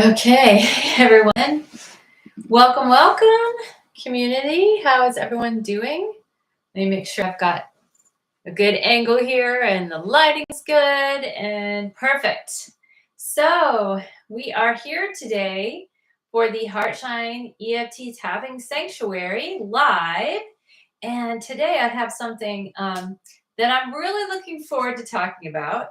Okay, everyone. Welcome, welcome, community. How is everyone doing? Let me make sure I've got a good angle here and the lighting's good and perfect. So, we are here today for the Heartshine EFT Tapping Sanctuary live. And today I have something that I'm really looking forward to talking about.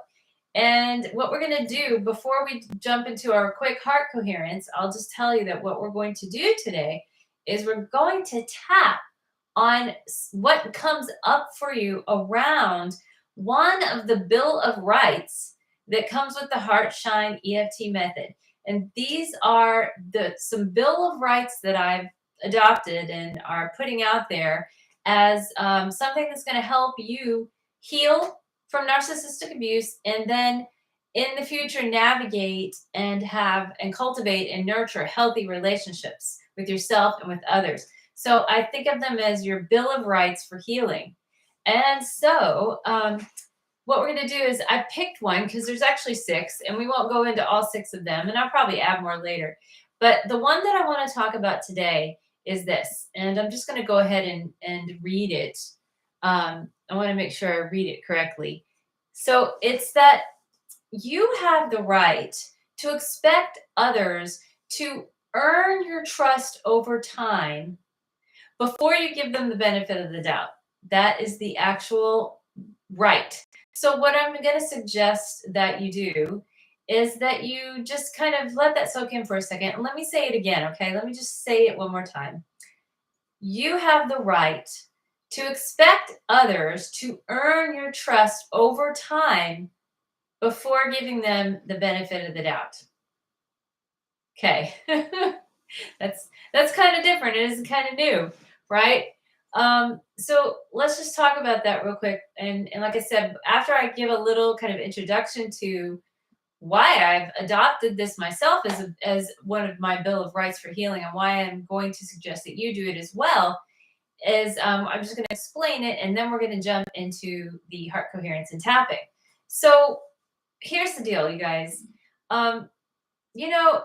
And what we're going to do before we jump into our quick heart coherence, I'll just tell you that what we're going to do today is we're going to tap on what comes up for you around one of the Bill of Rights that comes with the Heartshine EFT method. And these are some Bill of Rights that I've adopted and are putting out there as something that's going to help you heal from narcissistic abuse, and then in the future navigate and have and cultivate and nurture healthy relationships with yourself and with others. So I think of them as your Bill of Rights for healing. And so what we're going to do is I picked one because there's actually six, and we won't go into all six of them, and I'll probably add more later. But the one that I want to talk about today is this, and I'm just going to go ahead and read it. I want to make sure I read it correctly. So it's that you have the right to expect others to earn your trust over time before you give them the benefit of the doubt. That is the actual right. So what I'm going to suggest that you do is that you just kind of let that soak in for a second. And let me say it again, okay? Let me just say it one more time. You have the right to expect others to earn your trust over time before giving them the benefit of the doubt. Okay. that's kind of different. It is kind of new, right? So let's just talk about that real quick. And like I said, after I give a little kind of introduction to why I've adopted this myself as one of my Bill of Rights for healing, and why I'm going to suggest that you do it as well, is I'm just going to explain it, and then we're going to jump into the heart coherence and tapping. So here's the deal, you guys. You know,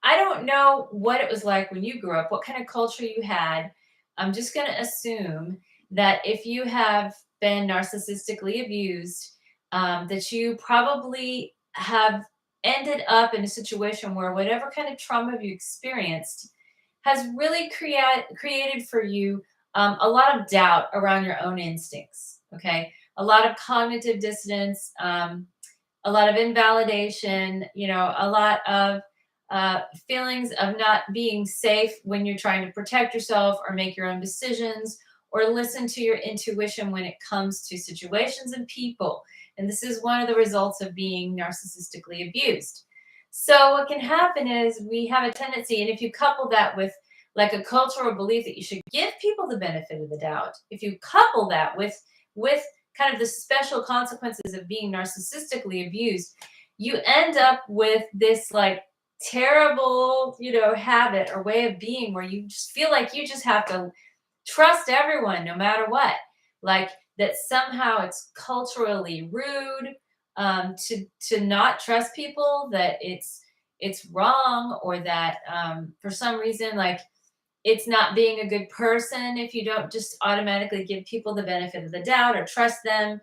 I don't know what it was like when you grew up, what kind of culture you had. I'm just going to assume that if you have been narcissistically abused, that you probably have ended up in a situation where whatever kind of trauma you experienced has really created for you a lot of doubt around your own instincts. Okay, a lot of cognitive dissonance, a lot of invalidation. A lot of feelings of not being safe when you're trying to protect yourself or make your own decisions or listen to your intuition when it comes to situations and people. And this is one of the results of being narcissistically abused. So what can happen is we have a tendency, and if you couple that with like a cultural belief that you should give people the benefit of the doubt, if you couple that with kind of the special consequences of being narcissistically abused, you end up with this like terrible, habit or way of being where you just feel like you just have to trust everyone no matter what. Like that somehow it's culturally rude to not trust people, that it's wrong, or that for some reason, like, it's not being a good person if you don't just automatically give people the benefit of the doubt or trust them.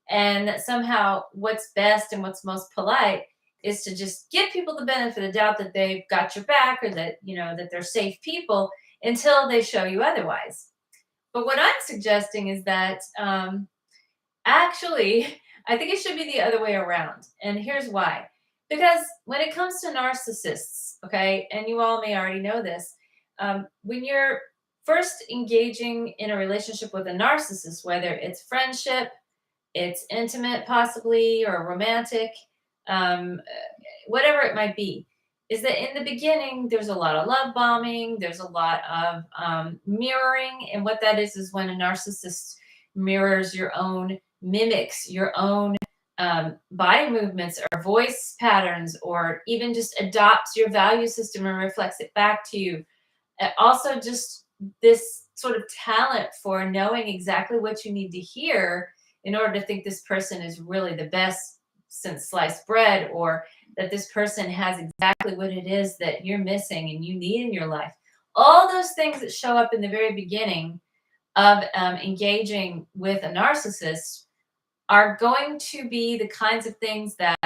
And that somehow what's best and what's most polite is to just give people the benefit of the doubt that they've got your back, or that, that they're safe people until they show you otherwise. But what I'm suggesting is that actually, I think it should be the other way around. And here's why. Because when it comes to narcissists, okay, and you all may already know this, when you're first engaging in a relationship with a narcissist, whether it's friendship, it's intimate possibly, or romantic, whatever it might be, is that in the beginning, there's a lot of love bombing, there's a lot of mirroring. And what that is when a narcissist mirrors your own, mimics your own body movements or voice patterns, or even just adopts your value system and reflects it back to you. Also, just this sort of talent for knowing exactly what you need to hear in order to think this person is really the best since sliced bread, or that this person has exactly what it is that you're missing and you need in your life. All those things that show up in the very beginning of engaging with a narcissist are going to be the kinds of things that,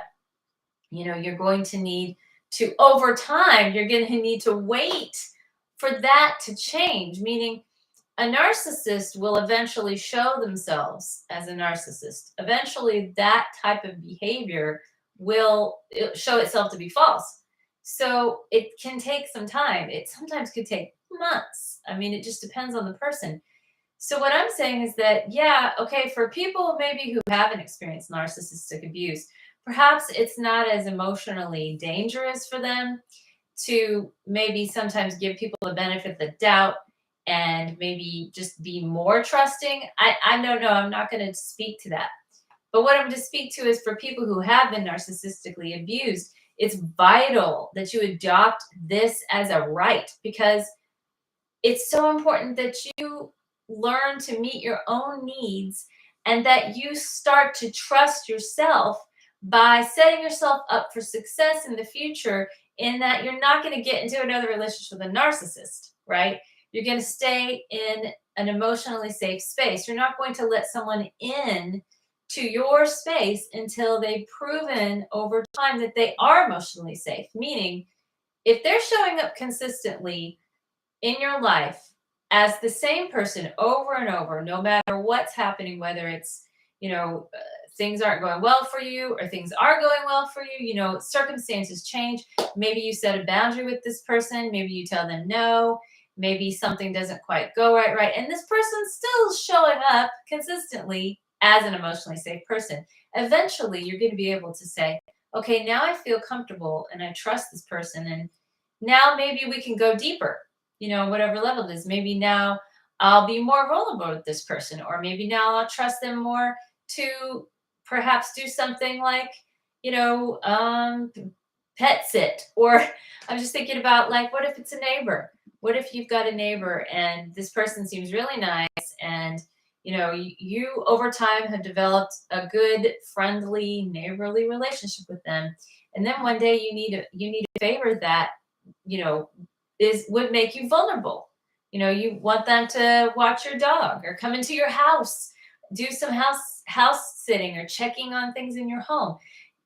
you're going to need to, over time, you're going to need to wait for that to change. Meaning, a narcissist will eventually show themselves as a narcissist. Eventually, that type of behavior will show itself to be false. So it can take some time. It sometimes could take months. I mean, it just depends on the person. So what I'm saying is that, yeah, okay, for people maybe who haven't experienced narcissistic abuse, perhaps it's not as emotionally dangerous for them to maybe sometimes give people the benefit of the doubt and maybe just be more trusting. I don't know. I'm not going to speak to that. But what I'm going to speak to is for people who have been narcissistically abused, it's vital that you adopt this as a right, because it's so important that you learn to meet your own needs and that you start to trust yourself by setting yourself up for success in the future, in that you're not going to get into another relationship with a narcissist, right? You're going to stay in an emotionally safe space. You're not going to let someone in to your space until they've proven over time that they are emotionally safe. Meaning, if they're showing up consistently in your life as the same person over and over, no matter what's happening, whether it's, things aren't going well for you or things are going well for you, circumstances change. Maybe you set a boundary with this person. Maybe you tell them no. Maybe something doesn't quite go right. And this person's still showing up consistently as an emotionally safe person. Eventually, you're going to be able to say, okay, now I feel comfortable and I trust this person. And now maybe we can go deeper, whatever level it is. Maybe now I'll be more vulnerable with this person, or maybe now I'll trust them more to perhaps do something like, pet sit. Or I'm just thinking about, like, what if it's a neighbor? What if you've got a neighbor and this person seems really nice, and you over time have developed a good, friendly, neighborly relationship with them, and then one day you need a favor that would make you vulnerable. You want them to watch your dog or come into your house, do some house sitting or checking on things in your home.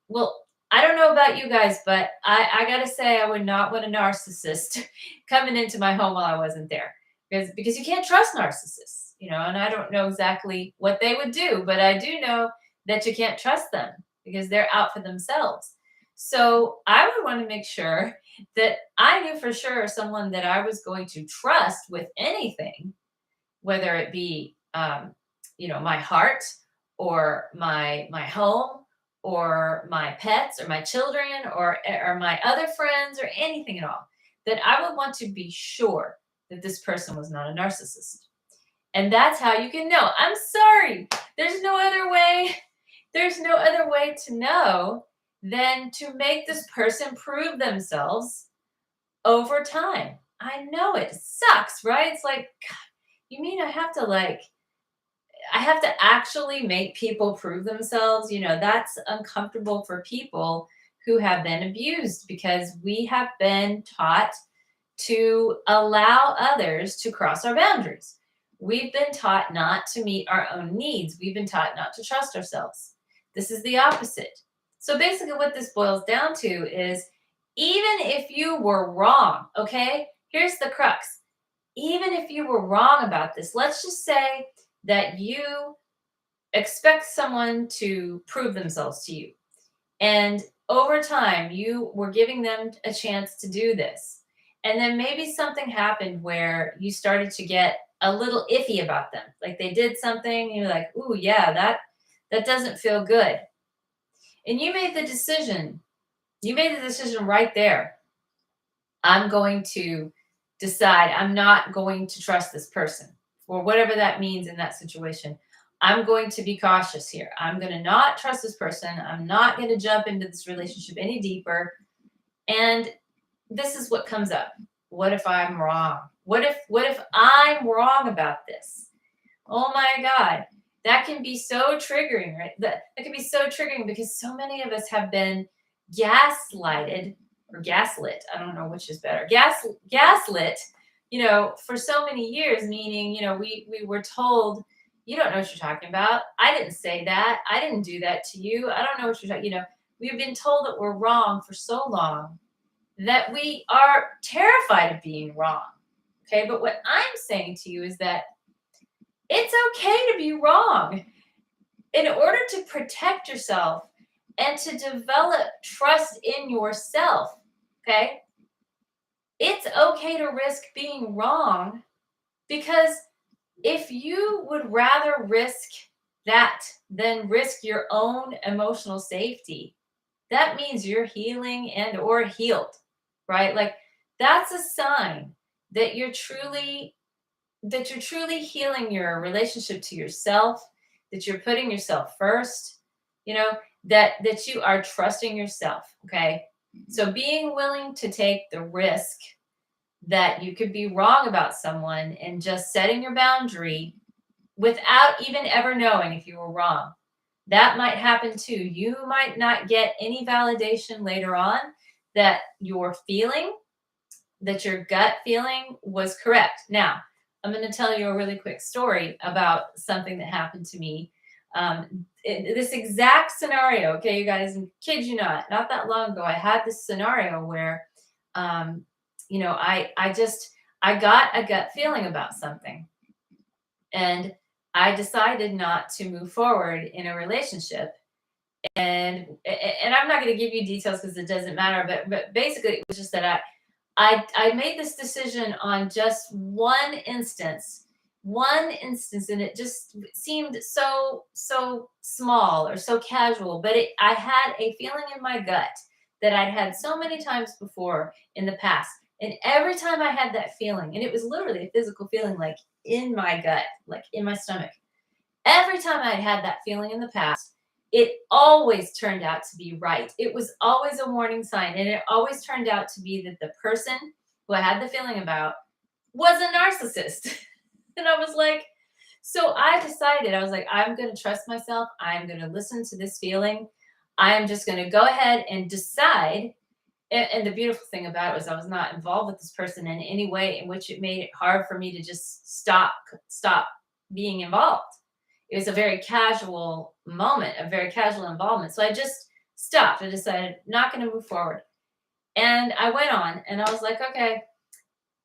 Well, I don't know about you guys, but I gotta say, I would not want a narcissist coming into my home while I wasn't there, because you can't trust narcissists, and I don't know exactly what they would do, but I do know that you can't trust them because they're out for themselves. So I would want to make sure that I knew for sure someone that I was going to trust with anything, whether it be, my heart, or my home, or my pets, or my children, or my other friends, or anything at all, that I would want to be sure that this person was not a narcissist. And that's how you can know. I'm sorry. There's no other way. There's no other way to know than to make this person prove themselves over time. I know it sucks, right? It's like, God, you mean I have to actually make people prove themselves? That's uncomfortable for people who have been abused, because we have been taught to allow others to cross our boundaries. We've been taught not to meet our own needs. We've been taught not to trust ourselves. This is the opposite. So basically what this boils down to is, even if you were wrong, okay, here's the crux. Even if you were wrong about this, let's just say that you expect someone to prove themselves to you, and over time you were giving them a chance to do this, and then maybe something happened where you started to get a little iffy about them. Like, they did something and you're like, ooh, yeah, that doesn't feel good. And you made the decision right there. I'm going to decide I'm not going to trust this person, or whatever that means in that situation. I'm going to be cautious here. I'm going to not trust this person. I'm not going to jump into this relationship any deeper. And this is what comes up. What if I'm wrong? What if I'm wrong about this? Oh my God. that can be so triggering, right? That can be so triggering because so many of us have been gaslighted or gaslit. I don't know which is better. Gaslit, for so many years, meaning, we were told, you don't know what you're talking about. I didn't say that. I didn't do that to you. I don't know what you're talking, we've been told that we're wrong for so long that we are terrified of being wrong. Okay. But what I'm saying to you is that it's okay to be wrong. In order to protect yourself and to develop trust in yourself, okay, it's okay to risk being wrong, because if you would rather risk that than risk your own emotional safety, that means you're healing and or healed, right? Like, that's a sign that you're truly healing your relationship to yourself, that you're putting yourself first, that you are trusting yourself. Okay. So being willing to take the risk that you could be wrong about someone and just setting your boundary without even ever knowing if you were wrong. That might happen too. You might not get any validation later on that your gut feeling was correct. Now, I'm going to tell you a really quick story about something that happened to me. This exact scenario, okay, you guys, and kid you not that long ago, I had this scenario where, I got a gut feeling about something, and I decided not to move forward in a relationship. And I'm not going to give you details because it doesn't matter. But basically, it was just that I made this decision on just one instance, and it just seemed so small or so casual. But I had a feeling in my gut that I'd had so many times before in the past, and every time I had that feeling, and it was literally a physical feeling, like in my gut, like in my stomach. Every time I had that feeling in the past, it always turned out to be right. It was always a warning sign. And it always turned out to be that the person who I had the feeling about was a narcissist. And I was like, so I decided, I was like, I'm going to trust myself. I'm going to listen to this feeling. I'm just going to go ahead and decide. And the beautiful thing about it was I was not involved with this person in any way in which it made it hard for me to just stop being involved. It was a very casual moment, a very casual involvement. So I just stopped. I decided not going to move forward. And I went on and I was like, okay.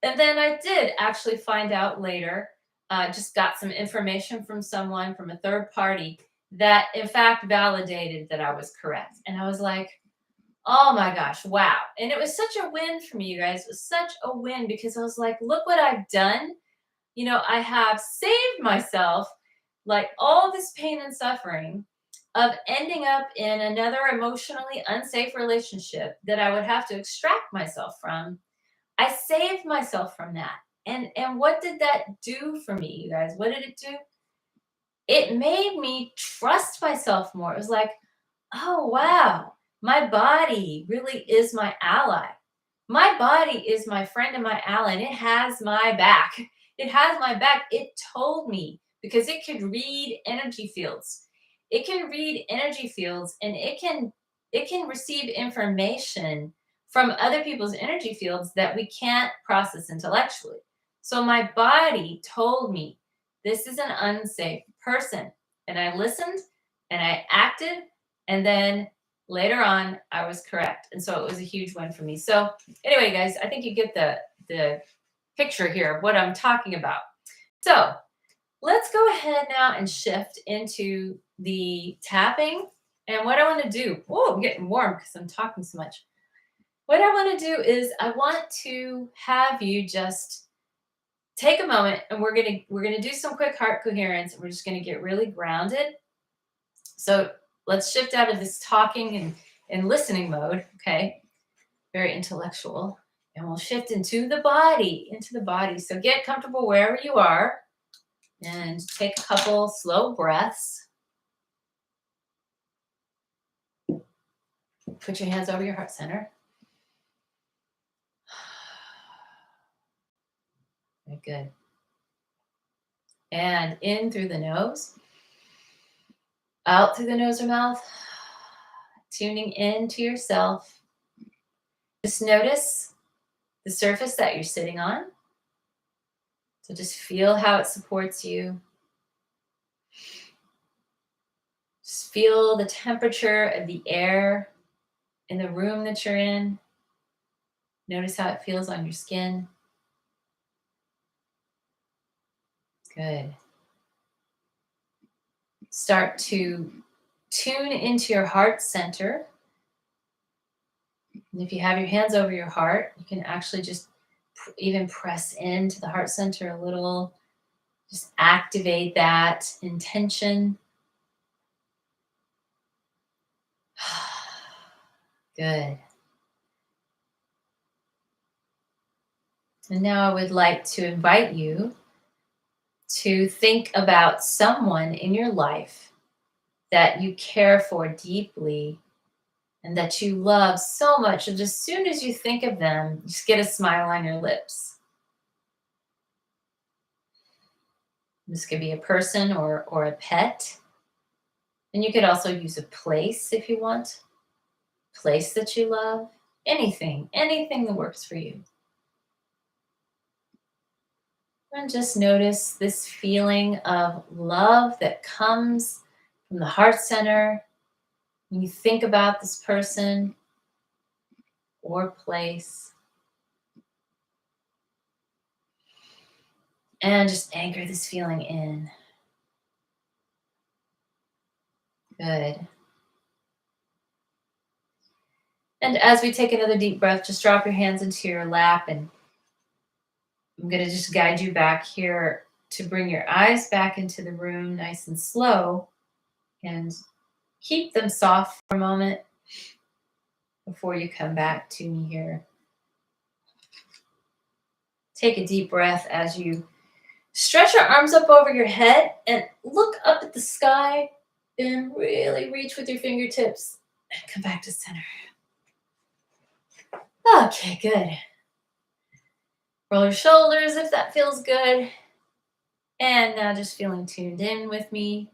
And then I did actually find out later, just got some information from someone, from a third party, that in fact validated that I was correct. And I was like, oh my gosh, wow. And it was such a win for me, you guys. It was such a win because I was like, look what I've done. I have saved myself like all this pain and suffering of ending up in another emotionally unsafe relationship that I would have to extract myself from. I saved myself from that. And what did that do for me, you guys? What did it do? It made me trust myself more. It was like, oh wow, my body really is my ally. My body is my friend and my ally, and it has my back. It has my back. It told me, because it could read energy fields. It can read energy fields, and it can receive information from other people's energy fields that we can't process intellectually. So my body told me this is an unsafe person, and I listened and I acted, and then later on I was correct. And so it was a huge win for me. So anyway, guys, I think you get the picture here of what I'm talking about. So let's go ahead now and shift into the tapping. And what I want to do, oh, I'm getting warm because I'm talking so much. What I want to do is I want to have you just take a moment, and we're gonna do some quick heart coherence. We're just gonna get really grounded. So let's shift out of this talking and listening mode, okay? Very intellectual. And we'll shift into the body. So get comfortable wherever you are and take a couple slow breaths. Put your hands over your heart center. Very good. And in through the nose. Out through the nose or mouth, tuning into yourself. Just notice the surface that you're sitting on. So just feel how it supports you. Just feel the temperature of the air in the room that you're in. Notice how it feels on your skin. Good. Start to tune into your heart center. And if you have your hands over your heart, you can actually just even press into the heart center a little. Just activate that intention. Good. And now I would like to invite you to think about someone in your life that you care for deeply and that you love so much. And as soon as you think of them, just get a smile on your lips. This could be a person or a pet. And you could also use a place if you want. Place that you love. Anything that works for you. And just notice this feeling of love that comes from the heart center when you think about this person or place. And just anchor this feeling in. Good. And as we take another deep breath, just drop your hands into your lap, and I'm going to just guide you back here to bring your eyes back into the room nice and slow, and keep them soft for a moment before you come back to me here. Take a deep breath as you stretch your arms up over your head and look up at the sky and really reach with your fingertips and come back to center. Okay, good. Roll your shoulders if that feels good. And now just feeling tuned in with me.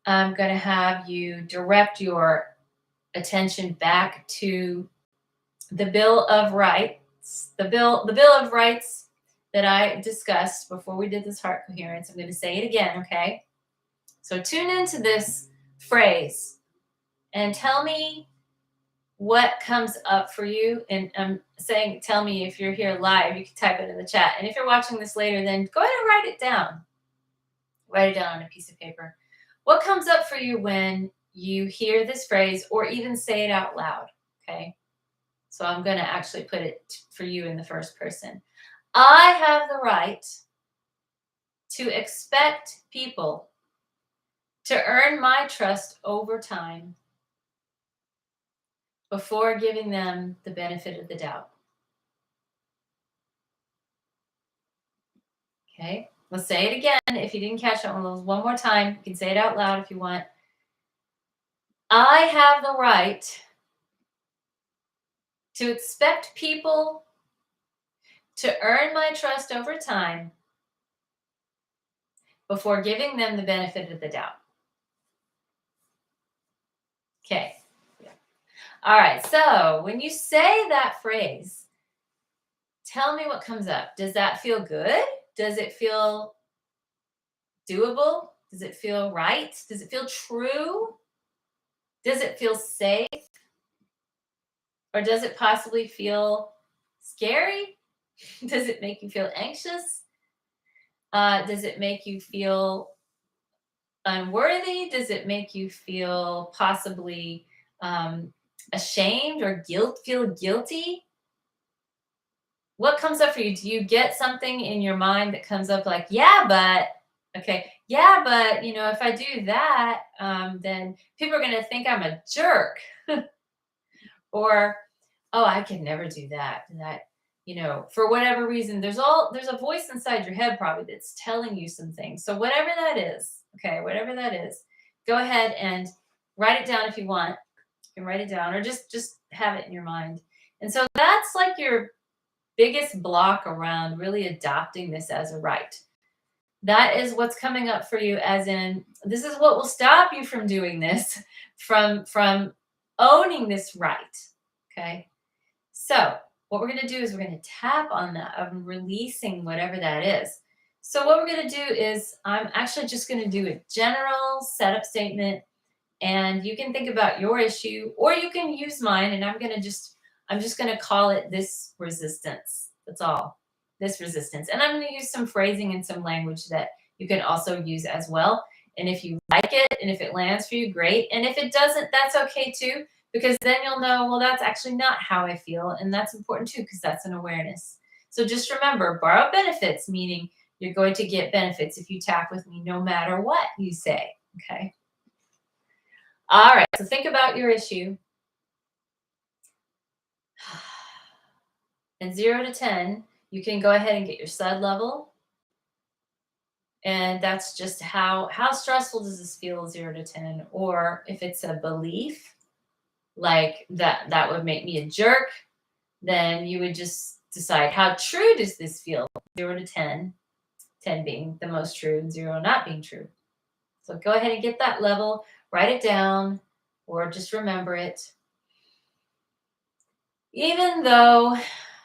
I'm going to have you direct your attention back to the Bill of Rights. The Bill of Rights that I discussed before we did this heart coherence. I'm going to say it again, okay? So tune into this phrase and tell me what comes up for you. And I'm saying, tell me if you're here live, you can type it in the chat. And if you're watching this later, then go ahead and write it down. Write it down on a piece of paper. What comes up for you when you hear this phrase or even say it out loud? Okay. So I'm going to actually put it for you in the first person. I have the right to expect people to earn my trust over time before giving them the benefit of the doubt. Okay, let's say it again. If you didn't catch that one more time, you can say it out loud if you want. I have the right to expect people to earn my trust over time before giving them the benefit of the doubt. Okay. All right, so when you say that phrase, tell me what comes up. Does that feel good? Does it feel doable? Does it feel right? Does it feel true? Does it feel safe? Or does it possibly feel scary? Does it make you feel anxious? Does it make you feel unworthy? Does it make you feel possibly ashamed or feel guilty? What comes up for you? Do you get something in your mind that comes up like, yeah, but, okay, yeah, but, if I do that, then people are going to think I'm a jerk. Or, oh, I could never do that. For whatever reason, there's a voice inside your head probably that's telling you some things. So whatever that is, go ahead and write it down if you want. You can write it down or just have it in your mind. And so that's like your biggest block around really adopting this as a right. That is what's coming up for you, as in, this is what will stop you from doing this, from owning this right. Okay. So what we're going to do is we're going to tap on that of releasing whatever that is. So what we're going to do is I'm actually just going to do a general setup statement, and you can think about your issue, or you can use mine, and I'm just going to call it this resistance. That's all. This resistance. And I'm going to use some phrasing and some language that you can also use as well. And if you like it and if it lands for you, great. And if it doesn't, that's okay too, because then you'll know, well, that's actually not how I feel. And that's important too, because that's an awareness. So just remember, borrow benefits, meaning you're going to get benefits if you tap with me, no matter what you say. Okay. All right. So think about your issue. And 0 to 10, you can go ahead and get your SUD level. And that's just how stressful does this feel, 0 to 10? Or if it's a belief, like that would make me a jerk, then you would just decide, how true does this feel? 0 to 10, 10 being the most true and 0 not being true. So go ahead and get that level, write it down, or just remember it. Even though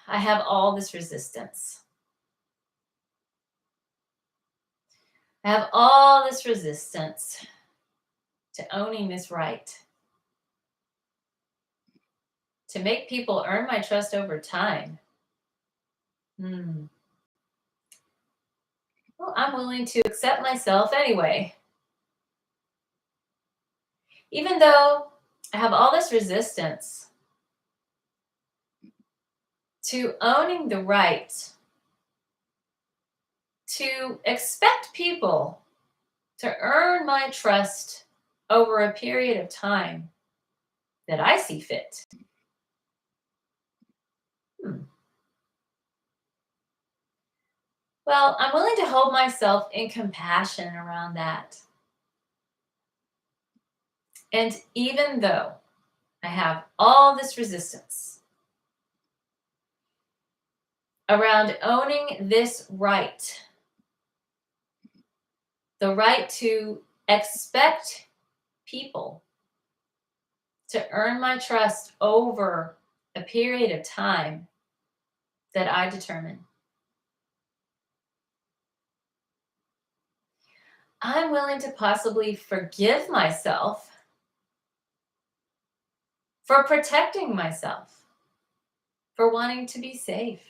I have all this resistance, I have all this resistance to owning this right, to make people earn my trust over time. Well, I'm willing to accept myself anyway. Even though I have all this resistance to owning the right to expect people to earn my trust over a period of time that I see fit. Well, I'm willing to hold myself in compassion around that. And even though I have all this resistance around owning this right, the right to expect people to earn my trust over a period of time that I determine, I'm willing to possibly forgive myself for protecting myself, for wanting to be safe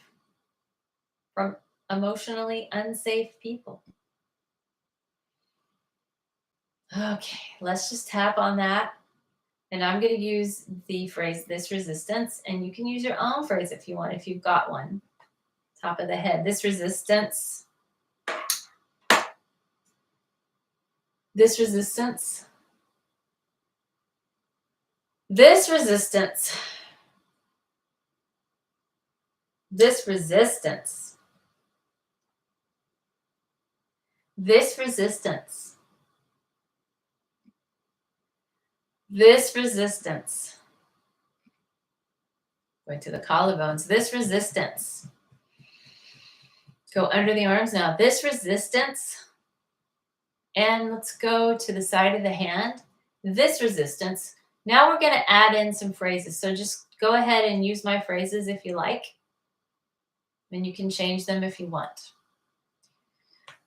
from emotionally unsafe people. Okay, let's just tap on that. And I'm going to use the phrase, this resistance, and you can use your own phrase if you want, if you've got one. Top of the head, this resistance. This resistance. This resistance. This resistance. This resistance. This resistance. Going to the collarbones. This resistance. Go under the arms now. This resistance. And let's go to the side of the hand. This resistance. Now we're going to add in some phrases. So just go ahead and use my phrases if you like. And you can change them if you want.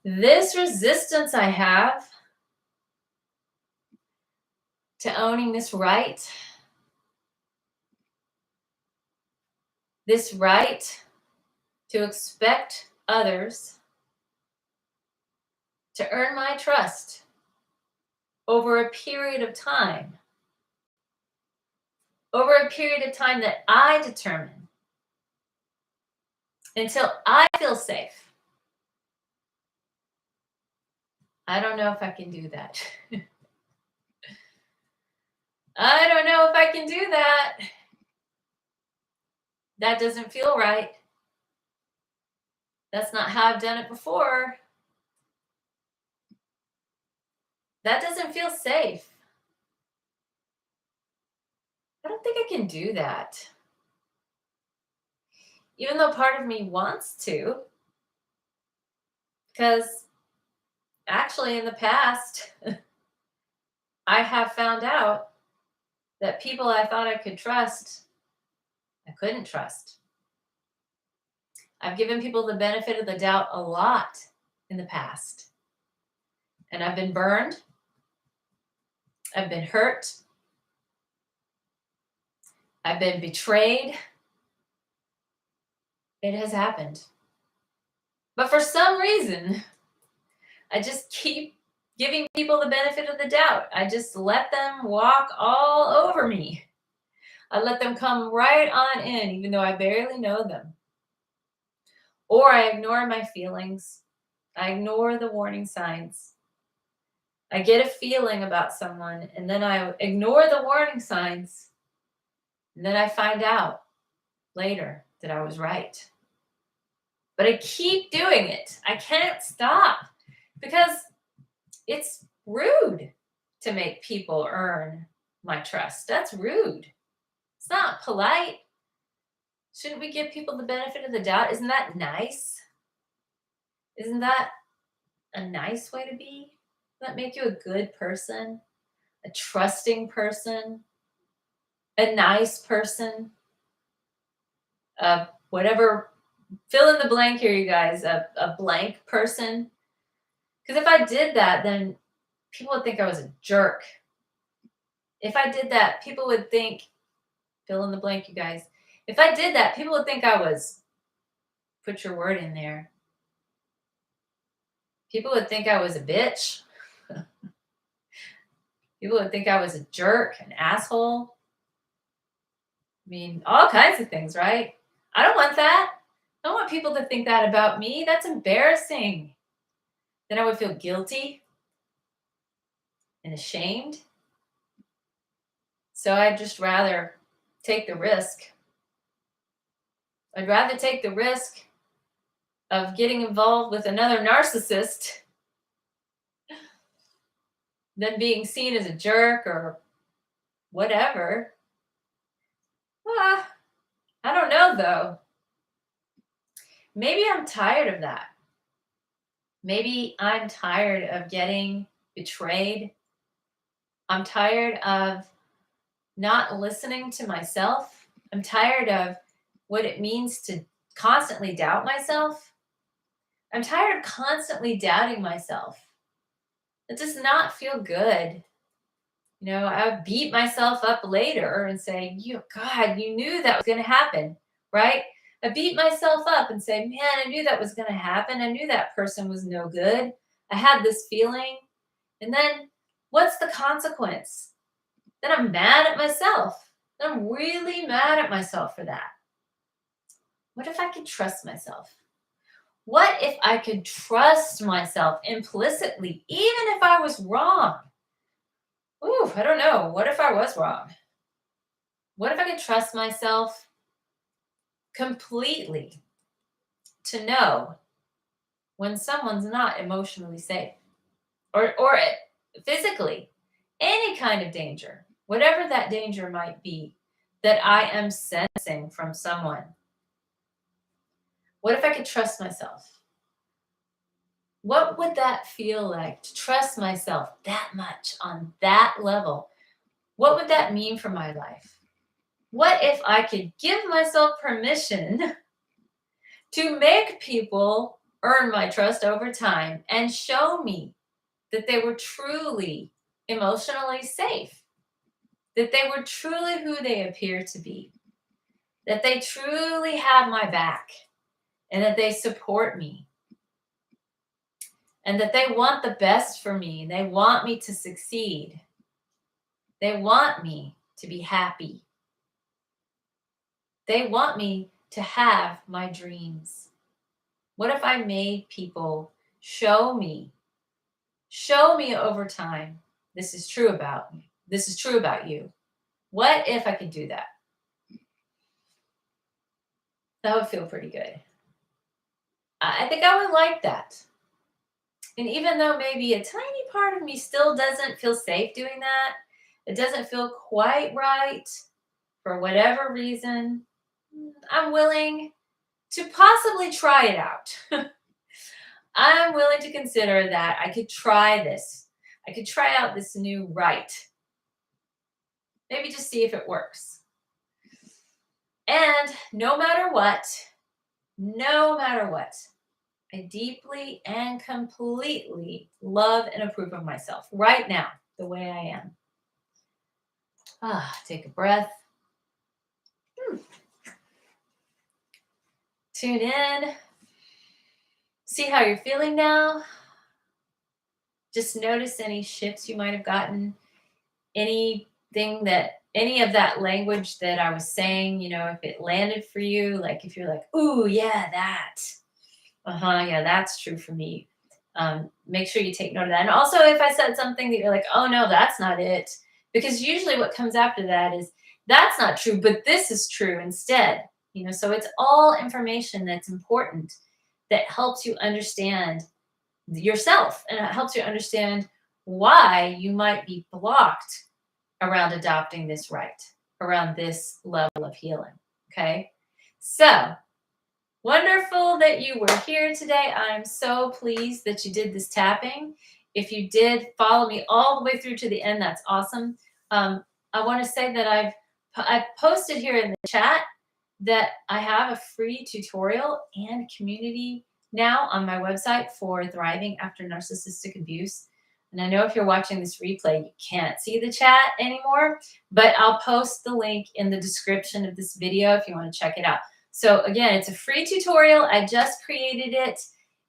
This resistance I have to owning this right. This right to expect others to earn my trust over a period of time. Over a period of time that I determine until I feel safe. I don't know if I can do that. I don't know if I can do that. That doesn't feel right. That's not how I've done it before. That doesn't feel safe. I don't think I can do that. Even though part of me wants to, because Actually, in the past, I have found out that people I thought I could trust, I couldn't trust. I've given people the benefit of the doubt a lot in the past. And I've been burned. I've been hurt. I've been betrayed. It has happened. But for some reason, I just keep giving people the benefit of the doubt. I just let them walk all over me. I let them come right on in, even though I barely know them. Or I ignore my feelings. I ignore the warning signs. I get a feeling about someone, and then I ignore the warning signs. And then I find out later that I was right. But I keep doing it. I can't stop because it's rude to make people earn my trust. That's rude. It's not polite. Shouldn't we give people the benefit of the doubt? Isn't that nice? Isn't that a nice way to be? Doesn't that make you a good person? A trusting person? A nice person? Whatever, fill in the blank here, you guys, a blank person. Because if I did that, then people would think I was a jerk. If I did that, people would think, fill in the blank, you guys. If I did that, people would think I was, put your word in there. People would think I was a bitch. People would think I was a jerk, an asshole. I mean, all kinds of things, right? I don't want that. I don't want people to think that about me. That's embarrassing. Then I would feel guilty and ashamed. So I'd just rather take the risk. I'd rather take the risk of getting involved with another narcissist than being seen as a jerk or whatever. I don't know, though. Maybe I'm tired of that. Maybe I'm tired of getting betrayed. I'm tired of not listening to myself. I'm tired of what it means to constantly doubt myself. I'm tired of constantly doubting myself. It does not feel good. You know, I would beat myself up later and say, God, you knew that was going to happen, right? I beat myself up and say, man, I knew that was going to happen. I knew that person was no good. I had this feeling. And then what's the consequence? Then I'm mad at myself. Then I'm really mad at myself for that. What if I could trust myself? What if I could trust myself implicitly, even if I was wrong? Ooh, I don't know. What if I was wrong? What if I could trust myself completely to know when someone's not emotionally safe or physically, any kind of danger, whatever that danger might be that I am sensing from someone? What if I could trust myself? What would that feel like to trust myself that much on that level? What would that mean for my life? What if I could give myself permission to make people earn my trust over time and show me that they were truly emotionally safe, that they were truly who they appear to be, that they truly have my back, and that they support me, and that they want the best for me, and they want me to succeed. They want me to be happy. They want me to have my dreams. What if I made people show me over time, this is true about me. This is true about you. What if I could do that? That would feel pretty good. I think I would like that. And even though maybe a tiny part of me still doesn't feel safe doing that, it doesn't feel quite right for whatever reason, I'm willing to possibly try it out. I'm willing to consider that I could try this. I could try out this new right. Maybe just see if it works. And no matter what, I deeply and completely love and approve of myself right now, the way I am. Take a breath. Tune in. See how you're feeling now. Just notice any shifts you might have gotten. Any of that language that I was saying, if it landed for you, like if you're like, ooh, yeah, that. Yeah, that's true for me. Make sure you take note of that. And also if I said something that you're like, oh no, that's not it. Because usually what comes after that is, that's not true, but this is true instead. So it's all information that's important that helps you understand yourself, and it helps you understand why you might be blocked around adopting this right, around this level of healing. Okay. So wonderful that you were here today. I'm so pleased that you did this tapping. If you did follow me all the way through to the end, that's awesome. I want to say that I've posted here in the chat that I have a free tutorial and community now on my website for thriving after narcissistic abuse. And I know if you're watching this replay, you can't see the chat anymore, but I'll post the link in the description of this video if you want to check it out. So again, it's a free tutorial. I just created it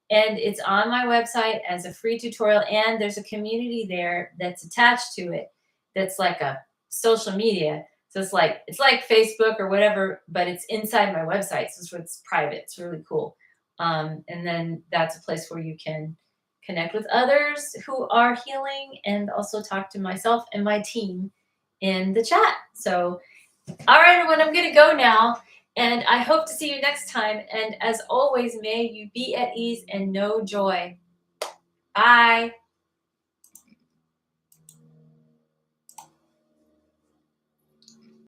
and it's on my website as a free tutorial. And there's a community there that's attached to it. That's like a social media. So it's like Facebook or whatever, but it's inside my website. So it's private. It's really cool. And then that's a place where you can connect with others who are healing and also talk to myself and my team in the chat. So, all right, everyone, I'm going to go now. And I hope to see you next time. And as always, may you be at ease and know joy. Bye.